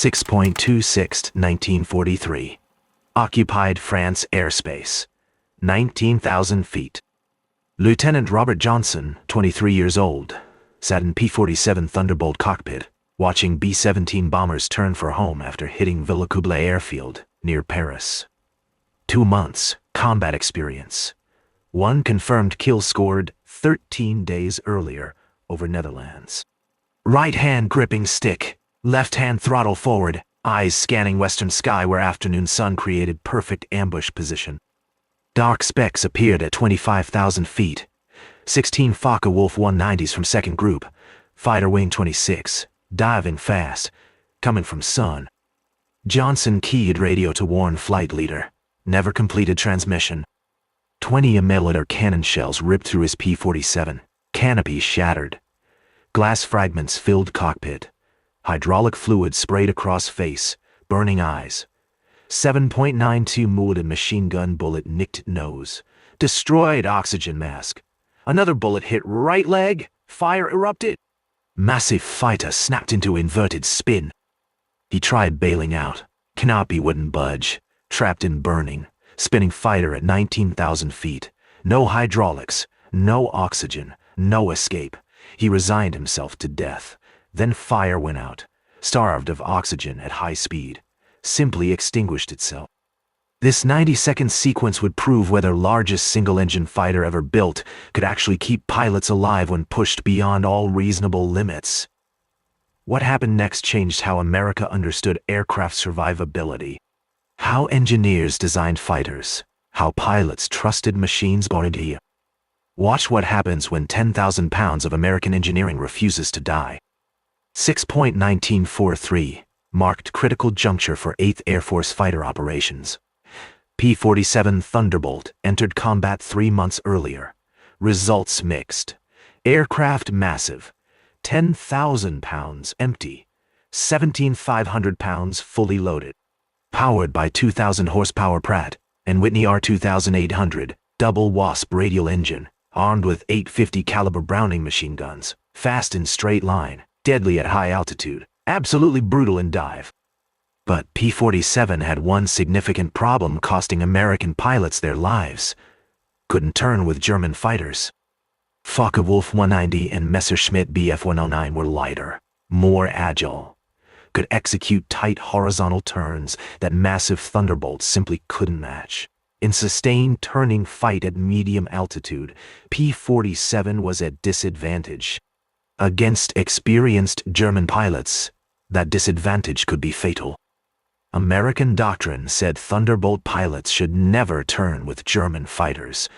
6.26 1943. Occupied France airspace. 19,000 feet. Lieutenant Robert Johnson, 23 years old, sat in P-47 Thunderbolt cockpit, watching B-17 bombers turn for home after hitting Villacoublay airfield near Paris. 2 months combat experience. 1 confirmed kill scored 13 days earlier over Netherlands. Right hand gripping stick, left hand throttle forward, eyes scanning western sky where afternoon sun created perfect ambush position. Dark specks appeared at 25,000 feet. 16 Focke-Wulf 190s from 2nd Group, Fighter Wing 26, diving fast, coming from sun. Johnson keyed radio to warn flight leader. Never completed transmission. 20 millimeter cannon shells ripped through his P-47. Canopy shattered. Glass fragments filled cockpit. Hydraulic fluid sprayed across face, burning eyes. 7.92 Mulligan machine gun bullet nicked nose. Destroyed oxygen mask. Another bullet hit right leg. Fire erupted. Massive fighter snapped into inverted spin. He tried bailing out. Canopy wouldn't budge. Trapped in burning. Spinning fighter at 19,000 feet. No hydraulics. No oxygen. No escape. He resigned himself to death. Then fire went out. Starved of oxygen at high speed. Simply extinguished itself. This 90-second sequence would prove whether largest single-engine fighter ever built could actually keep pilots alive when pushed beyond all reasonable limits. What happened next changed how America understood aircraft survivability. How engineers designed fighters. How pilots trusted machines body. Watch what happens when 10,000 pounds of American engineering refuses to die. 6.1943 marked critical juncture for 8th Air Force fighter operations. P-47 Thunderbolt entered combat 3 months earlier. Results mixed. Aircraft massive. 10,000 pounds empty. 17,500 pounds fully loaded. Powered by 2,000 horsepower Pratt and Whitney R2800 double Wasp radial engine, armed with 850 caliber Browning machine guns, fast in straight line, deadly at high altitude, absolutely brutal in dive. But P-47 had one significant problem costing American pilots their lives. Couldn't turn with German fighters. Focke-Wulf 190 and Messerschmitt Bf 109 were lighter, more agile. Could execute tight horizontal turns that massive Thunderbolts simply couldn't match. In sustained turning fight at medium altitude, P-47 was at disadvantage. Against experienced German pilots, that disadvantage could be fatal. American doctrine said Thunderbolt pilots should never turn with German fighters.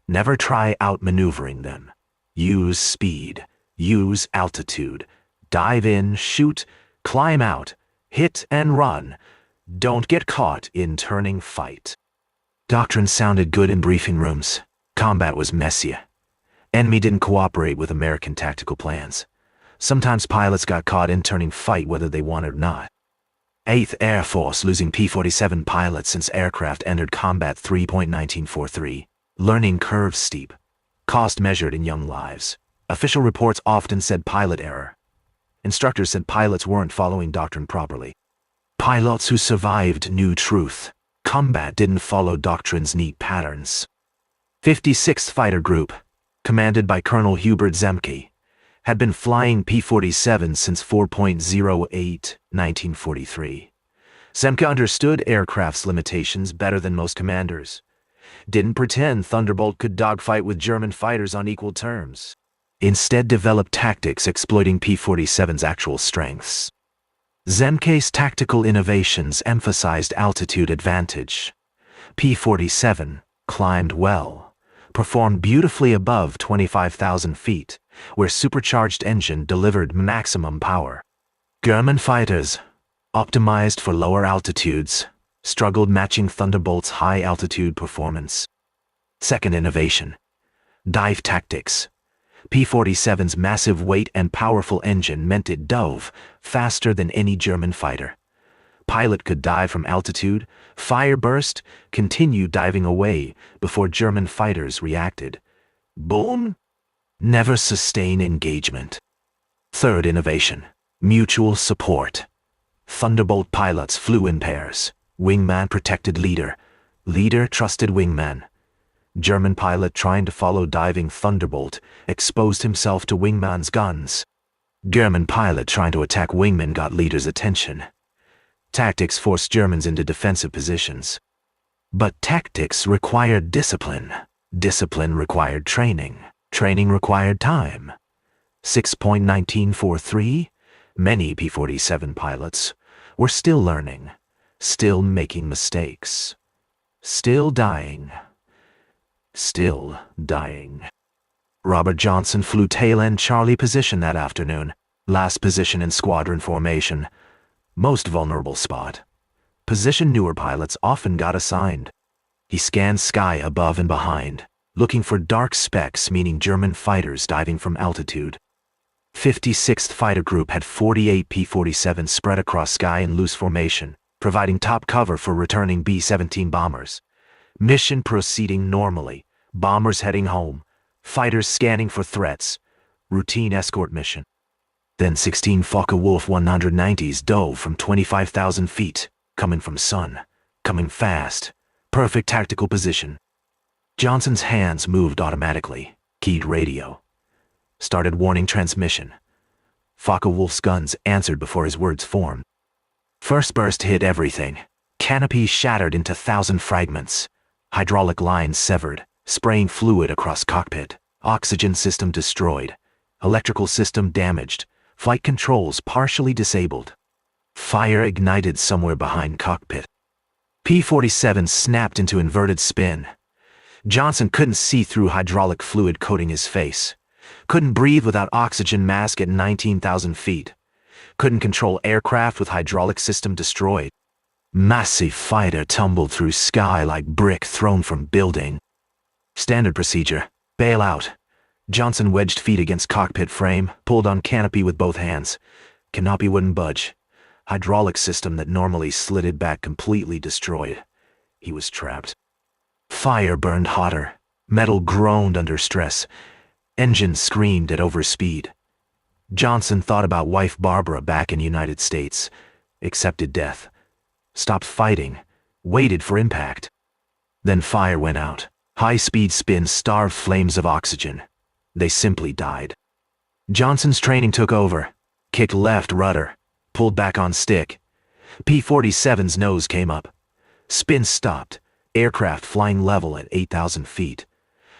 Never try outmaneuvering them. Use speed. Use altitude. Dive in, shoot, climb out, hit and run. Don't get caught in turning fight. Doctrine sounded good in briefing rooms. Combat was messy. Enemy didn't cooperate with American tactical plans. Sometimes pilots got caught in turning fight whether they wanted or not. 8th Air Force losing P-47 pilots since aircraft entered combat 3.1943. Learning curve steep. Cost measured in young lives. Official reports often said pilot error. Instructors said pilots weren't following doctrine properly. Pilots who survived knew truth. Combat didn't follow doctrine's neat patterns. 56th Fighter Group, commanded by Colonel Hubert Zemke, had been flying P-47 since 4.08 1943. Zemke understood aircraft's limitations better than most commanders. Didn't pretend Thunderbolt could dogfight with German fighters on equal terms. Instead developed tactics exploiting P-47's actual strengths. Zemke's tactical innovations emphasized altitude advantage. P-47 climbed well, performed beautifully above 25,000 feet, where supercharged engine delivered maximum power. German fighters, optimized for lower altitudes, struggled matching Thunderbolt's high-altitude performance. Second innovation, dive tactics. P-47's massive weight and powerful engine meant it dove faster than any German fighter. Pilot could dive from altitude, fire burst, continue diving away before German fighters reacted. Boom! Never sustain engagement. Third innovation, mutual support. Thunderbolt pilots flew in pairs. Wingman protected leader. Leader trusted wingman. German pilot trying to follow diving Thunderbolt exposed himself to wingman's guns. German pilot trying to attack wingman got leader's attention. Tactics forced Germans into defensive positions. But tactics required discipline. Discipline required training. Training required time. 6.1943, many P-47 pilots were still learning, still making mistakes, still dying. Still dying. Robert Johnson flew tail-end Charlie position that afternoon, last position in squadron formation, most vulnerable spot. Position newer pilots often got assigned. He scanned sky above and behind, looking for dark specks meaning German fighters diving from altitude. 56th Fighter Group had 48 P-47s spread across sky in loose formation, providing top cover for returning B-17 bombers. Mission proceeding normally. Bombers heading home. Fighters scanning for threats. Routine escort mission. Then 16 Focke-Wulf 190s dove from 25,000 feet, coming from sun, coming fast. Perfect tactical position. Johnson's hands moved automatically. Keyed radio. Started warning transmission. Focke-Wulf's guns answered before his words formed. First burst hit everything. Canopy shattered into 1,000 fragments. Hydraulic lines severed, spraying fluid across cockpit. Oxygen system destroyed. Electrical system damaged. Flight controls partially disabled. Fire ignited somewhere behind cockpit. P-47 snapped into inverted spin. Johnson couldn't see through hydraulic fluid coating his face. Couldn't breathe without oxygen mask at 19,000 feet. Couldn't control aircraft with hydraulic system destroyed. Massive fighter tumbled through sky like brick thrown from building. Standard procedure. Bail out. Johnson wedged feet against cockpit frame, pulled on canopy with both hands. Canopy wouldn't budge. Hydraulic system that normally slid back completely destroyed. He was trapped. Fire burned hotter. Metal groaned under stress. Engine screamed at overspeed. Johnson thought about wife Barbara back in the United States. Accepted death. Stopped fighting. Waited for impact. Then fire went out. High-speed spin starved flames of oxygen. They simply died. Johnson's training took over. Kicked left rudder. Pulled back on stick. P-47's nose came up. Spin stopped. Aircraft flying level at 8,000 feet.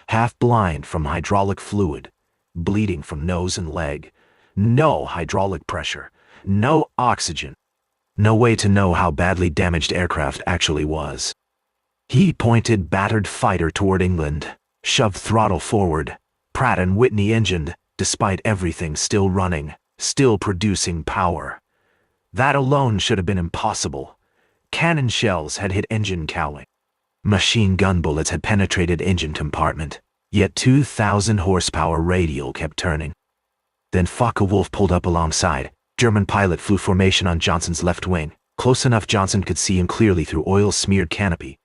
Half blind from hydraulic fluid. Bleeding from nose and leg. No hydraulic pressure. No oxygen. No way to know how badly damaged aircraft actually was. He pointed battered fighter toward England. Shoved throttle forward. Pratt & Whitney engined, despite everything still running, still producing power. That alone should have been impossible. Cannon shells had hit engine cowling. Machine gun bullets had penetrated engine compartment, yet 2,000 horsepower radial kept turning. Then Focke-Wulf pulled up alongside. German pilot flew formation on Johnson's left wing, close enough Johnson could see him clearly through oil-smeared canopy.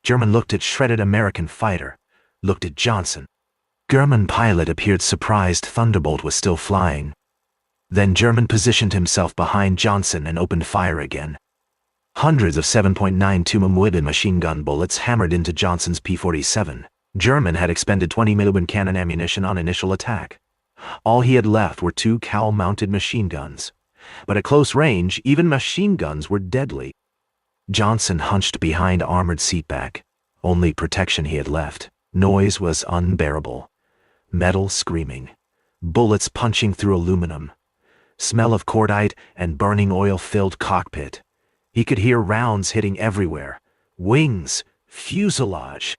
German looked at shredded American fighter, looked at Johnson. German pilot appeared surprised Thunderbolt was still flying. Then German positioned himself behind Johnson and opened fire again. Hundreds of 7.92 mm machine gun bullets hammered into Johnson's P-47. German had expended 20 mm cannon ammunition on initial attack. All he had left were 2 cowl-mounted machine guns. But at close range, even machine guns were deadly. Johnson hunched behind armored seatback. Only protection he had left. Noise was unbearable. Metal screaming. Bullets punching through aluminum. Smell of cordite and burning oil filled cockpit. He could hear rounds hitting everywhere. Wings, fuselage.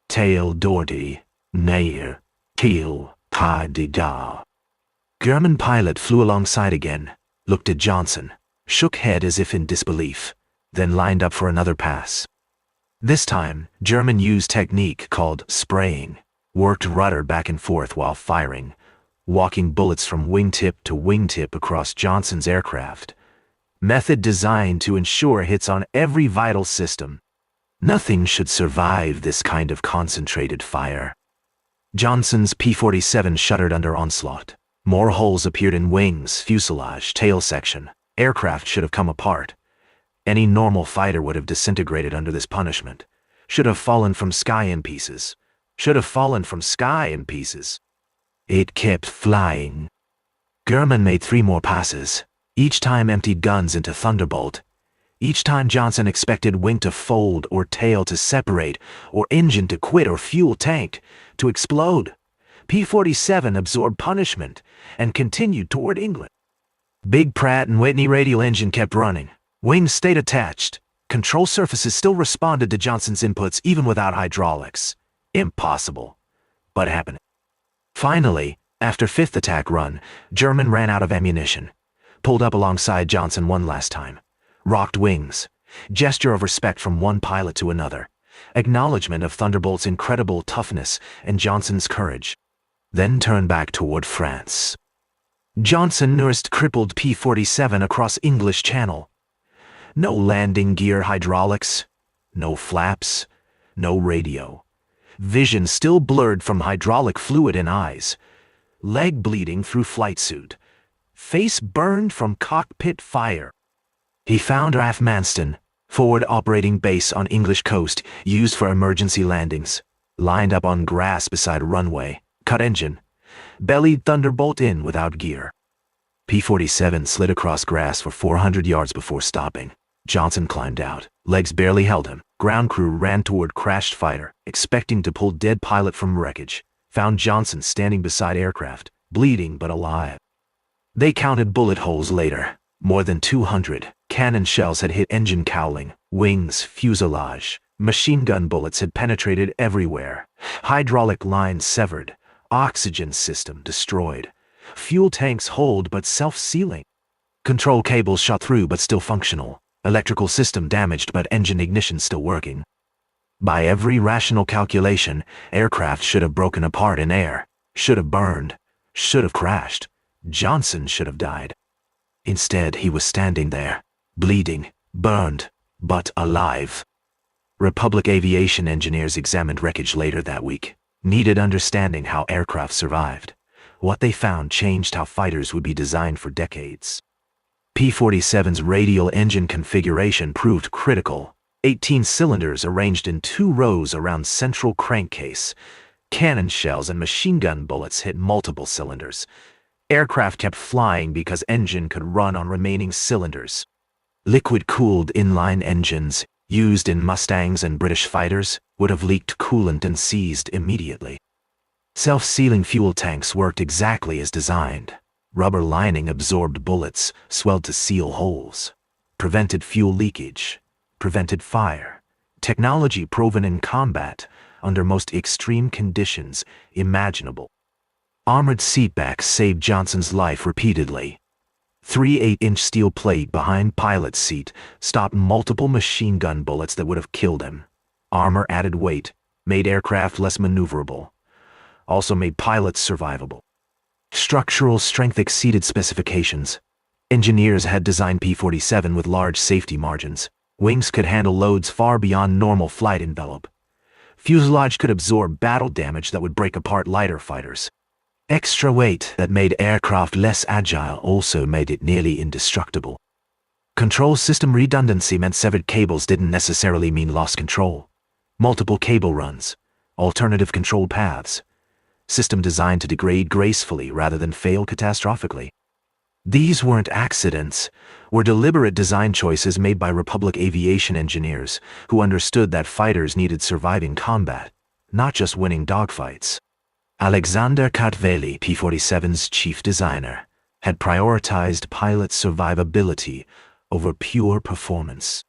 Tail Doherty, Nair, Keel, Ta-di-da. German pilot flew alongside again, looked at Johnson, shook head as if in disbelief, then lined up for another pass. This time, German used technique called spraying, worked rudder back and forth while firing, walking bullets from wingtip to wingtip across Johnson's aircraft. Method designed to ensure hits on every vital system. Nothing should survive this kind of concentrated fire. Johnson's P-47 shuddered under onslaught. More holes appeared in wings, fuselage, tail section. Aircraft should have come apart. Any normal fighter would have disintegrated under this punishment. Should have fallen from sky in pieces. Should have fallen from sky in pieces. It kept flying. German made 3 more passes, each time emptied guns into Thunderbolt. Each time Johnson expected wing to fold or tail to separate or engine to quit or fuel tank to explode. P-47 absorbed punishment and continued toward England. Big Pratt & Whitney radial engine kept running. Wings stayed attached. Control surfaces still responded to Johnson's inputs even without hydraulics. Impossible, but happening. Finally, after 5th attack run, German ran out of ammunition. Pulled up alongside Johnson one last time. Rocked wings. Gesture of respect from one pilot to another. Acknowledgement of Thunderbolt's incredible toughness and Johnson's courage. Then turned back toward France. Johnson nursed crippled P-47 across English Channel. No landing gear hydraulics. No flaps. No radio. Vision still blurred from hydraulic fluid in eyes. Leg bleeding through flight suit. Face burned from cockpit fire. He found RAF Manston, forward operating base on English coast, used for emergency landings. Lined up on grass beside runway, cut engine. Bellied Thunderbolt in without gear. P-47 slid across grass for 400 yards before stopping. Johnson climbed out. Legs barely held him. Ground crew ran toward crashed fighter, expecting to pull dead pilot from wreckage. Found Johnson standing beside aircraft, bleeding but alive. They counted bullet holes later. More than 200. Cannon shells had hit engine cowling, wings, fuselage. Machine gun bullets had penetrated everywhere. Hydraulic lines severed. Oxygen system destroyed. Fuel tanks holed but self-sealing. Control cables shot through but still functional. Electrical system damaged but engine ignition still working. By every rational calculation, aircraft should have broken apart in air. Should have burned. Should have crashed. Johnson should have died. Instead, he was standing there, bleeding, burned, but alive. Republic aviation engineers examined wreckage later that week. Needed understanding how aircraft survived. What they found changed how fighters would be designed for decades. P-47's radial engine configuration proved critical. 18 cylinders arranged in 2 rows around central crankcase. Cannon shells and machine gun bullets hit multiple cylinders. Aircraft kept flying because engine could run on remaining cylinders. Liquid-cooled inline engines, used in Mustangs and British fighters, would have leaked coolant and seized immediately. Self-sealing fuel tanks worked exactly as designed. Rubber lining absorbed bullets, swelled to seal holes. Prevented fuel leakage. Prevented fire. Technology proven in combat under most extreme conditions imaginable. Armored seatbacks saved Johnson's life repeatedly. 3 8-inch steel plate behind pilot's seat stopped multiple machine gun bullets that would have killed him. Armor added weight, made aircraft less maneuverable. Also made pilots survivable. Structural strength exceeded specifications. Engineers had designed P-47 with large safety margins. Wings could handle loads far beyond normal flight envelope. Fuselage could absorb battle damage that would break apart lighter fighters. Extra weight that made aircraft less agile also made it nearly indestructible. Control system redundancy meant severed cables didn't necessarily mean lost control. Multiple cable runs, alternative control paths. System designed to degrade gracefully rather than fail catastrophically. These weren't accidents, were deliberate design choices made by Republic aviation engineers who understood that fighters needed surviving combat, not just winning dogfights. Alexander Kartveli, P-47's chief designer, had prioritized pilot survivability over pure performance.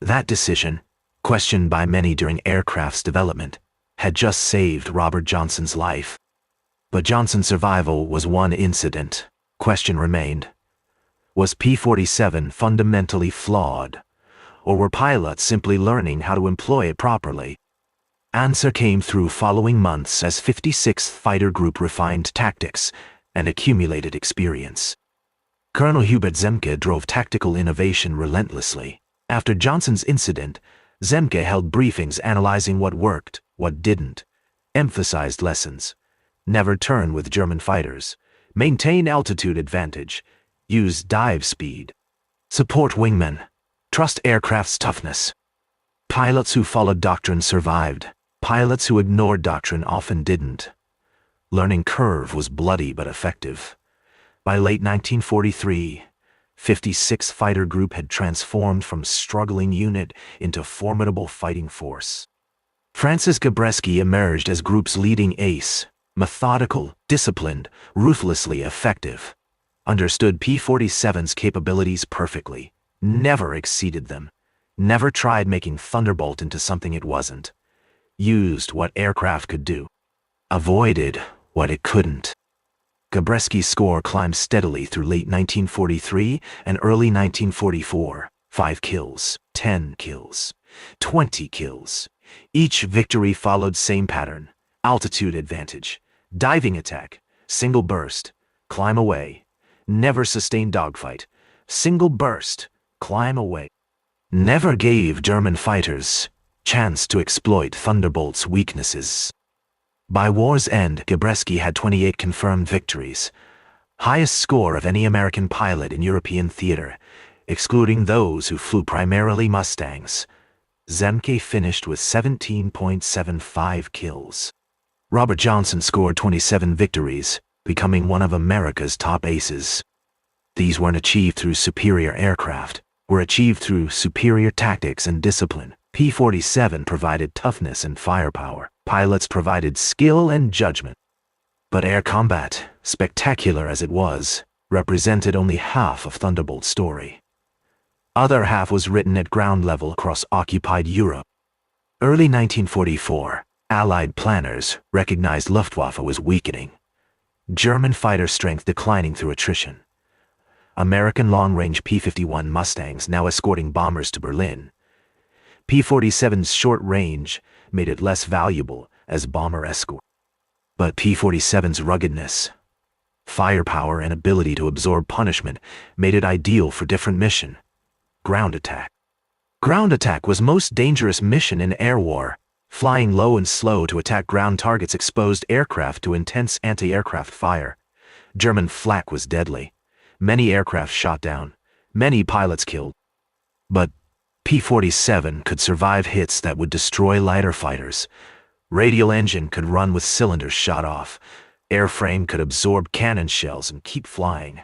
That decision, questioned by many during aircraft's development, had just saved Robert Johnson's life. But Johnson's survival was one incident. Question remained. Was P-47 fundamentally flawed, or were pilots simply learning how to employ it properly? Answer came through following months as 56th Fighter Group refined tactics and accumulated experience. Colonel Hubert Zemke drove tactical innovation relentlessly. After Johnson's incident, Zemke held briefings analyzing what worked, what didn't, emphasized lessons, never turn with German fighters, maintain altitude advantage, use dive speed, Support wingmen. Trust aircraft's toughness. Pilots who followed doctrine survived. Pilots who ignored doctrine often didn't. Learning curve was bloody but effective. By late 1943, 56th Fighter Group had transformed from struggling unit into formidable fighting force. Francis Gabreski emerged as group's leading ace, methodical, disciplined, ruthlessly effective. Understood P-47's capabilities perfectly, never exceeded them, never tried making Thunderbolt into something it wasn't. Used what aircraft could do. Avoided what it couldn't. Gabreski's score climbed steadily through late 1943 and early 1944. 5 kills, 10 kills, 20 kills. Each victory followed same pattern. Altitude advantage, diving attack, single burst, climb away. Never sustained dogfight. Single burst, climb away. Never gave German fighters chance to exploit Thunderbolt's weaknesses. By war's end, Gabreski had 28 confirmed victories, highest score of any American pilot in European theater, excluding those who flew primarily Mustangs. Zemke finished with 17.75 kills. Robert Johnson scored 27 victories, becoming one of America's top aces. These weren't achieved through superior aircraft, were achieved through superior tactics and discipline. P-47 provided toughness and firepower. Pilots provided skill and judgment. But air combat, spectacular as it was, represented only half of Thunderbolt's story. Other half was written at ground level across occupied Europe. Early 1944, Allied planners recognized Luftwaffe was weakening. German fighter strength declining through attrition. American long-range P-51 Mustangs now escorting bombers to Berlin. P-47's short range made it less valuable as bomber escort. But P-47's ruggedness, firepower, and ability to absorb punishment made it ideal for different mission. Ground attack. Ground attack was most dangerous mission in air war. Flying low and slow to attack ground targets exposed aircraft to intense anti-aircraft fire. German flak was deadly. Many aircraft shot down. Many pilots killed. But P-47 could survive hits that would destroy lighter fighters. Radial engine could run with cylinders shot off. Airframe could absorb cannon shells and keep flying.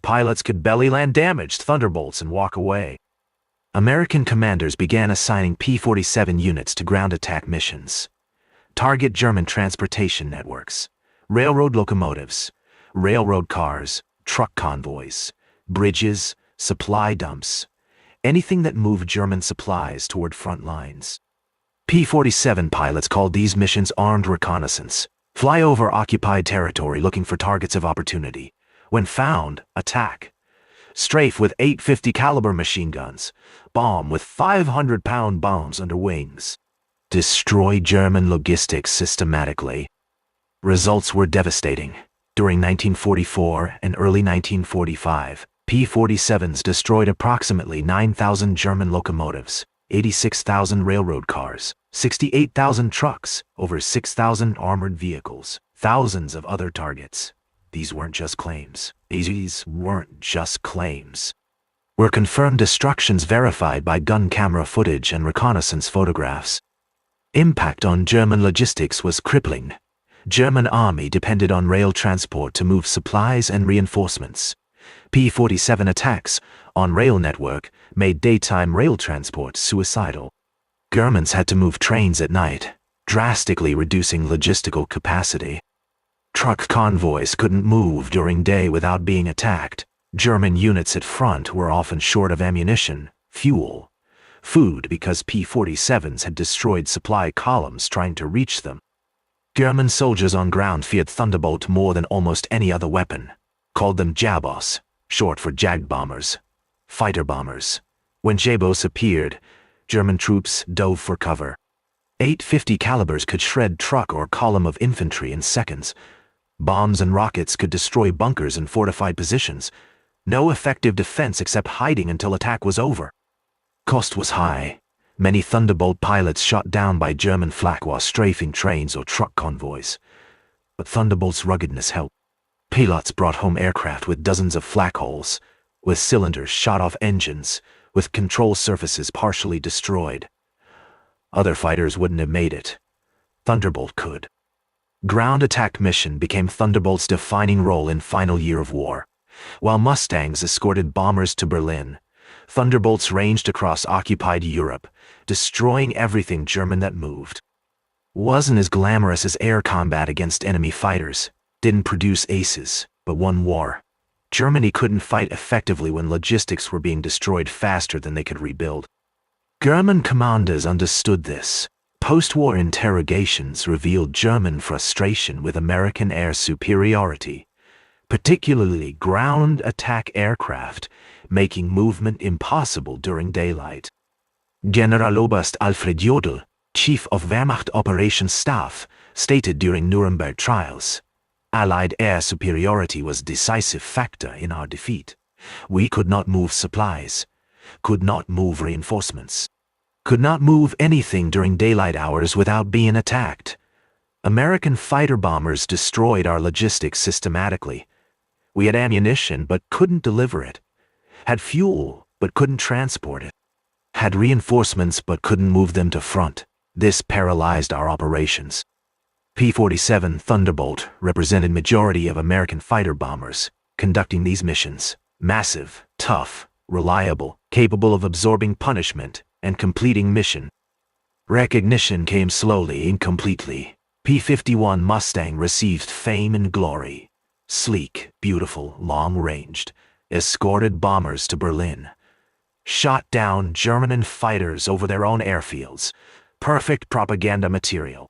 Pilots could belly land damaged Thunderbolts and walk away. American commanders began assigning P-47 units to ground attack missions. Target German transportation networks, railroad locomotives, railroad cars, truck convoys, bridges, supply dumps, anything that moved German supplies toward front lines. P-47 pilots called these missions armed reconnaissance. Fly over occupied territory looking for targets of opportunity. When found, attack. Strafe with 850 caliber machine guns. Bomb with 500-pound bombs under wings. Destroy German logistics systematically. Results were devastating. During 1944 and early 1945, P-47s destroyed approximately 9,000 German locomotives, 86,000 railroad cars, 68,000 trucks, over 6,000 armored vehicles, thousands of other targets. These weren't just claims. These weren't just claims. Were confirmed destructions verified by gun camera footage and reconnaissance photographs. Impact on German logistics was crippling. German army depended on rail transport to move supplies and reinforcements. P-47 attacks on rail network made daytime rail transport suicidal. Germans had to move trains at night, drastically reducing logistical capacity. Truck convoys couldn't move during day without being attacked. German units at front were often short of ammunition, fuel, food because P-47s had destroyed supply columns trying to reach them. German soldiers on ground feared Thunderbolt more than almost any other weapon. Called them Jabos, short for Jag bombers, fighter bombers. When Jabos appeared, German troops dove for cover. 850 calibers could shred truck or column of infantry in seconds. Bombs and rockets could destroy bunkers and fortified positions. No effective defense except hiding until attack was over. Cost was high. Many Thunderbolt pilots shot down by German flak while strafing trains or truck convoys. But Thunderbolt's ruggedness helped. Pilots brought home aircraft with dozens of flak holes. with cylinders shot off engines, with control surfaces partially destroyed. Other fighters wouldn't have made it. Thunderbolt could. Ground attack mission became Thunderbolt's defining role in final year of war. While Mustangs escorted bombers to Berlin, Thunderbolts ranged across occupied Europe, destroying everything German that moved. Wasn't as glamorous as air combat against enemy fighters, didn't produce aces, but won war. Germany couldn't fight effectively when logistics were being destroyed faster than they could rebuild. German commanders understood this. Post-war interrogations revealed German frustration with American air superiority, particularly ground attack aircraft, making movement impossible during daylight. Generaloberst Alfred Jodl, chief of Wehrmacht Operations Staff, stated during Nuremberg trials, Allied air superiority was a decisive factor in our defeat. We could not move supplies, could not move reinforcements, could not move anything during daylight hours without being attacked. American fighter bombers destroyed our logistics systematically. We had ammunition but couldn't deliver it, had fuel but couldn't transport it, had reinforcements but couldn't move them to front. This paralyzed our operations. P-47 Thunderbolt represented majority of American fighter bombers conducting these missions. Massive, tough, reliable, capable of absorbing punishment and completing mission. Recognition came slowly, incompletely. P-51 Mustang received fame and glory. Sleek, beautiful, long-ranged, escorted bombers to Berlin. Shot down German fighters over their own airfields. Perfect propaganda material.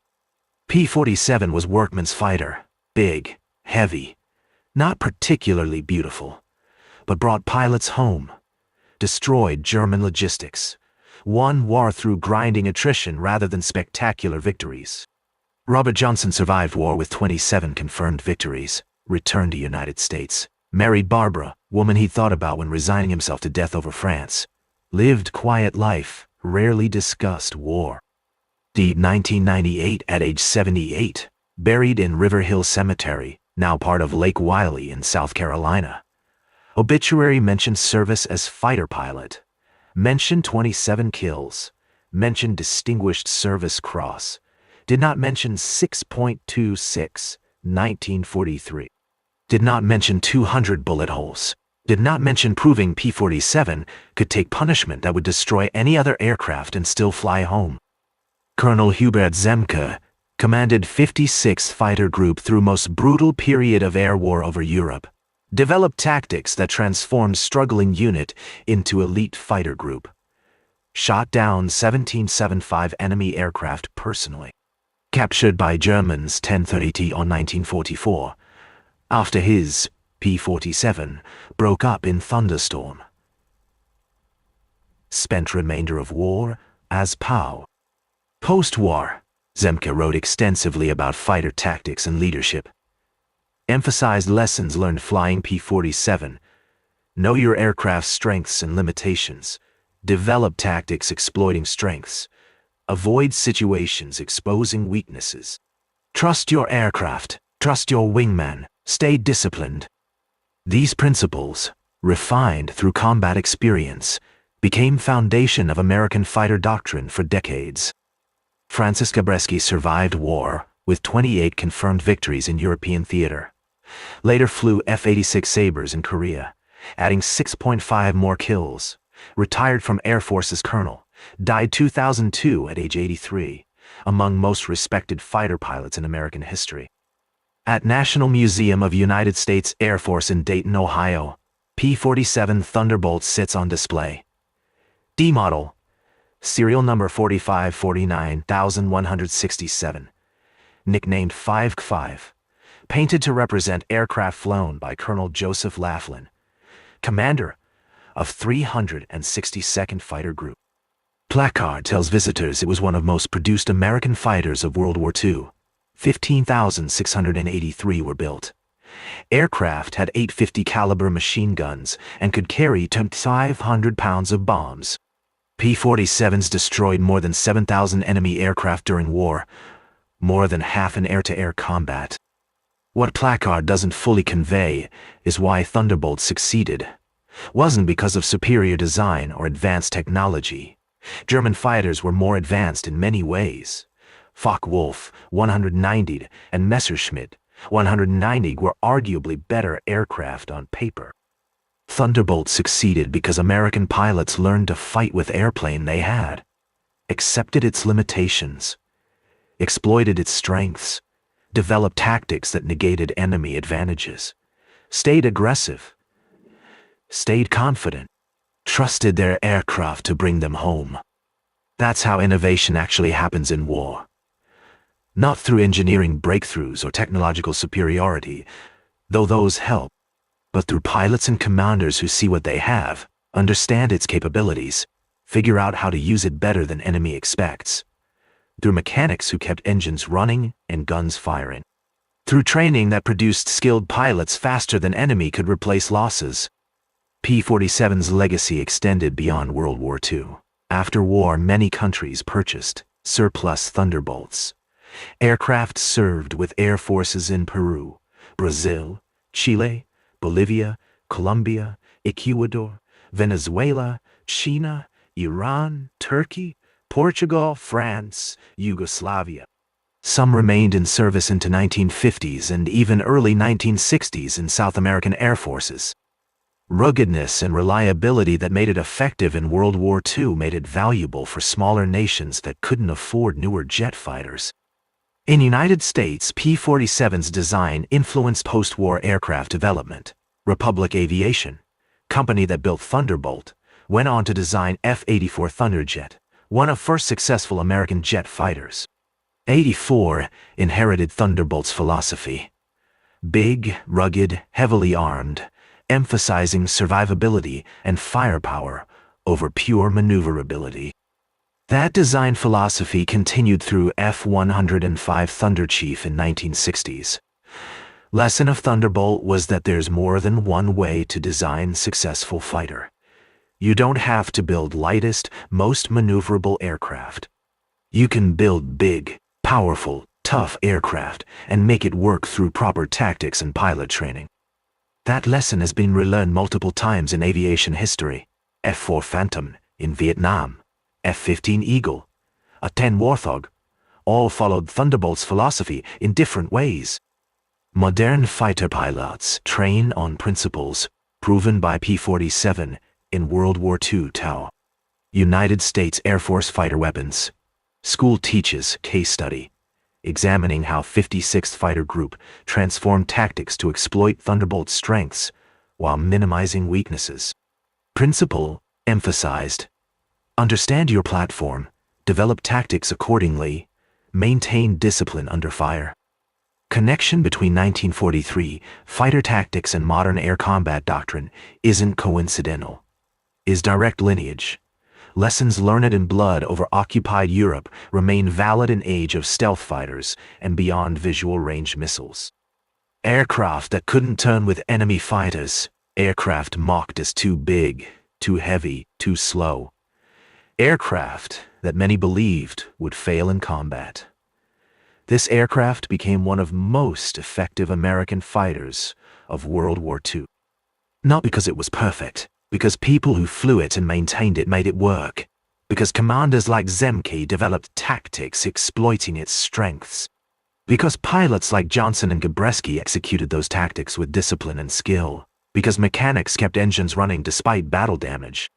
P-47 was workman's fighter. Big, heavy, not particularly beautiful, but brought pilots home. Destroyed German logistics. Won war through grinding attrition rather than spectacular victories. Robert Johnson survived war with 27 confirmed victories, returned to United States, married Barbara, woman he thought about when resigning himself to death over France. Lived quiet life, rarely discussed war. Died 1998 at age 78, buried in River Hill Cemetery, now part of Lake Wylie in South Carolina. Obituary mentioned service as fighter pilot. Mentioned 27 kills. Mentioned Distinguished Service Cross. Did not mention 6.26, 1943. Did not mention 200 bullet holes. Did not mention proving P-47 could take punishment that would destroy any other aircraft and still fly home. Colonel Hubert Zemke commanded 56th Fighter Group through most brutal period of air war over Europe. Developed tactics that transformed struggling unit into elite fighter group. Shot down 1775 enemy aircraft personally. Captured by Germans 1030 on 1944. After his P-47 broke up in thunderstorm. Spent remainder of war as POW. Post-war, Zemke wrote extensively about fighter tactics and leadership. Emphasized lessons learned flying P-47. Know your aircraft's strengths and limitations. Develop tactics exploiting strengths. Avoid situations exposing weaknesses. Trust your aircraft. Trust your wingman. Stay disciplined. These principles, refined through combat experience, became foundation of American fighter doctrine for decades. Francis Gabreski survived war with 28 confirmed victories in European theater. Later flew F-86 Sabres in Korea, adding 6.5 more kills. Retired from Air Force as colonel. Died 2002 at age 83, among most respected fighter pilots in American history. At National Museum of United States Air Force in Dayton, Ohio, P-47 Thunderbolt sits on display. D model, serial number 4549167, nicknamed 5 painted to represent aircraft flown by Colonel Joseph Laughlin, commander of 362nd Fighter Group. Placard tells visitors it was one of most produced American fighters of World War II. 15,683 were built. Aircraft had 850 caliber machine guns and could carry 500 pounds of bombs. P-47s destroyed more than 7,000 enemy aircraft during war, more than half in air-to-air combat. What Placard doesn't fully convey is why Thunderbolt succeeded. wasn't because of superior design or advanced technology. German fighters were more advanced in many ways. Focke-Wulf 190 and Messerschmitt 190 were arguably better aircraft on paper. Thunderbolt succeeded because American pilots learned to fight with airplane they had, accepted its limitations, exploited its strengths, developed tactics that negated enemy advantages, stayed aggressive, stayed confident, trusted their aircraft to bring them home. That's how innovation actually happens in war. Not through engineering breakthroughs or technological superiority, though those help, but through pilots and commanders who see what they have, understand its capabilities, figure out how to use it better than enemy expects. Through mechanics who kept engines running and guns firing. Through training that produced skilled pilots faster than enemy could replace losses. P-47's legacy extended beyond World War II. After war, many countries purchased surplus Thunderbolts. Aircraft served with air forces in Peru, Brazil, Chile, Bolivia, Colombia, Ecuador, Venezuela, China, Iran, Turkey, Portugal, France, Yugoslavia. Some remained in service into 1950s and even early 1960s in South American air forces. Ruggedness and reliability that made it effective in World War II made it valuable for smaller nations that couldn't afford newer jet fighters. In the United States, P-47's design influenced post-war aircraft development. Republic Aviation, company that built Thunderbolt, went on to design F-84 Thunderjet, one of first successful American jet fighters. 84 inherited Thunderbolt's philosophy. Big, rugged, heavily armed, emphasizing survivability and firepower over pure maneuverability. That design philosophy continued through F-105 Thunderchief in 1960s. Lesson of Thunderbolt was that there's more than one way to design successful fighter. You don't have to build lightest, most maneuverable aircraft. You can build big, powerful, tough aircraft and make it work through proper tactics and pilot training. That lesson has been relearned multiple times in aviation history. F-4 Phantom in Vietnam, F-15 Eagle, A-10 Warthog, all followed Thunderbolt's philosophy in different ways. Modern fighter pilots train on principles proven by P-47 in World War II TOW. United States Air Force Fighter Weapons. School teaches case study, examining how 56th Fighter Group transformed tactics to exploit Thunderbolt's strengths while minimizing weaknesses. Principle emphasized. Understand your platform, develop tactics accordingly, maintain discipline under fire. Connection between 1943 fighter tactics and modern air combat doctrine isn't coincidental, is direct lineage. Lessons learned in blood over occupied Europe remain valid in age of stealth fighters and beyond visual range missiles. Aircraft that couldn't turn with enemy fighters, aircraft mocked as too big, too heavy, too slow. Aircraft that many believed would fail in combat. This aircraft became one of most effective American fighters of World War II. Not because it was perfect, because people who flew it and maintained it made it work, because commanders like Zemke developed tactics exploiting its strengths, because pilots like Johnson and Gabreski executed those tactics with discipline and skill, because mechanics kept engines running despite battle damage,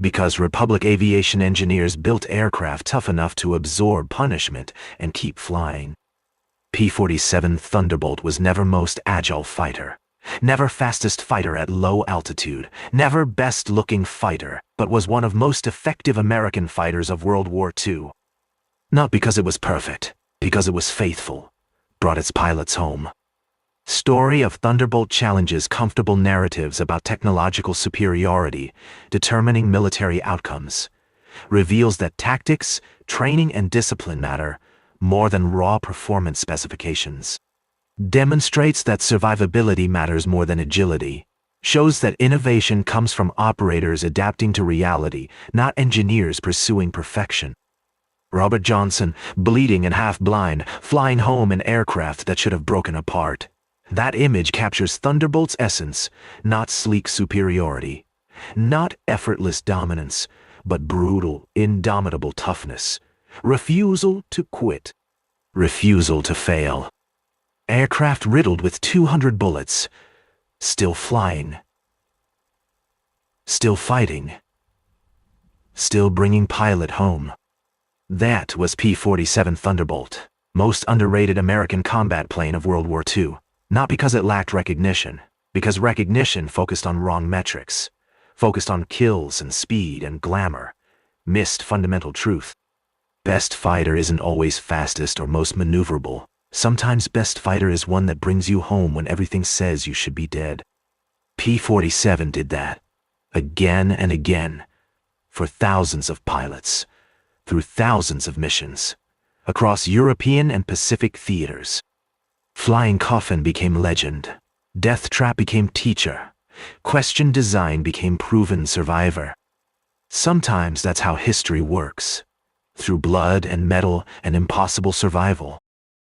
because Republic Aviation engineers built aircraft tough enough to absorb punishment and keep flying. P-47 Thunderbolt was never most agile fighter, never fastest fighter at low altitude, never best-looking fighter, but was one of most effective American fighters of World War II. Not because it was perfect, because it was faithful, brought its pilots home. Story of Thunderbolt challenges comfortable narratives about technological superiority, determining military outcomes, reveals that tactics, training, and discipline matter more than raw performance specifications, demonstrates that survivability matters more than agility, shows that innovation comes from operators adapting to reality, not engineers pursuing perfection. Robert Johnson, bleeding and half-blind, flying home in aircraft that should have broken apart. That image captures Thunderbolt's essence, not sleek superiority, Not effortless dominance, but brutal, indomitable toughness. Refusal to quit. Refusal to fail. Aircraft riddled with 200 bullets. Still flying. Still fighting. Still bringing pilot home. That was P-47 Thunderbolt, most underrated American combat plane of World War II. Not because it lacked recognition, because recognition focused on wrong metrics, focused on kills and speed and glamour, missed fundamental truth. Best fighter isn't always fastest or most maneuverable. Sometimes best fighter is one that brings you home when everything says you should be dead. P-47 did that, again and again, for thousands of pilots, through thousands of missions, across European and Pacific theaters. Flying Coffin became legend. Death Trap became teacher. Question Design became proven survivor. Sometimes that's how history works, through blood and metal and impossible survival.